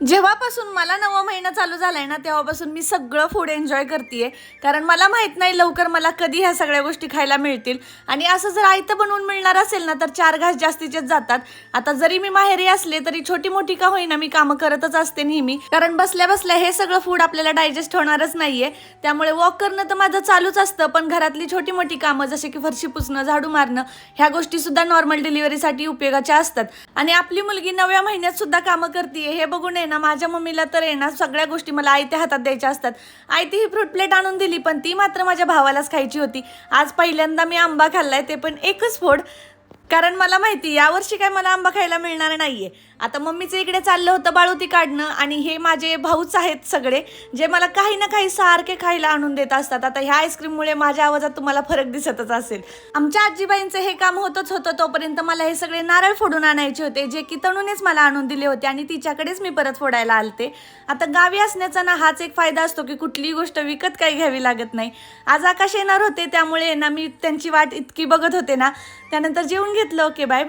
जेव्हापासून मला 9वा महिना चालू झालाय ना तेव्हापासून मी सगळं फूड एन्जॉय करतेय. कारण मला माहित नाही लवकर मला कधी ह्या सगळ्या गोष्टी खायला मिळतील. आणि असं जर आयतं बनवून मिळणार असेल ना तर 4 घास जास्तीचेच जातात. आता जरी मी माहेरी असले तरी छोटी मोठी का होईना मी कामं करतच असते नेहमी. कारण बसल्या बसल्या हे सगळं फूड आपल्याला डायजेस्ट होणारच नाहीये. त्यामुळे वॉक करणं तर माझं चालूच असतं, पण घरातली छोटी मोठी कामं जसे की फरशी पुसणं, झाडू मारणं ह्या गोष्टी सुद्धा नॉर्मल डिलिव्हरीसाठी उपयोगाच्या असतात. आणि आपली मुलगी 9व्या महिन्यात सुद्धा कामं करते हे बघून ना माझ्या मम्मीला तर आहे ना सगळ्या गोष्टी मला आयत्या हातात द्यायच्या असतात. आयती ही फ्रूट प्लेट आणून दिली पण ती मात्र माझ्या भावालाच खायची होती. आज पहिल्यांदा मी आंबा खाल्लाय, ते पण एकच फोड. कारण मला माहिती यावर्षी काय मला आंबा खायला मिळणार नाहीये. आता मम्मीचं इकडे चाललं होतं बाळुती काढणं आणि हे माझे भाऊच आहेत सगळे जे मला काही ना काही सारखे खायला आणून देत असतात. आता ह्या आईस्क्रीममुळे माझ्या आवाजात तुम्हाला फरक दिसतच असेल. आमच्या आजीबाईंचं हे काम होतच होतं तोपर्यंत मला हे सगळे नारळ फोडून आणायचे होते जे की तणूनेच मला आणून दिले होते आणि तिच्याकडेच मी परत फोडायला आलते. आता गावी असण्याचा ना हाच एक फायदा असतो की कुठलीही गोष्ट विकत काही घ्यावी लागत नाही. आज आकाश येणार होते त्यामुळे ना मी त्यांची वाट इतकी बघत होते ना. त्यानंतर जेवून घेतलं. Okay bye.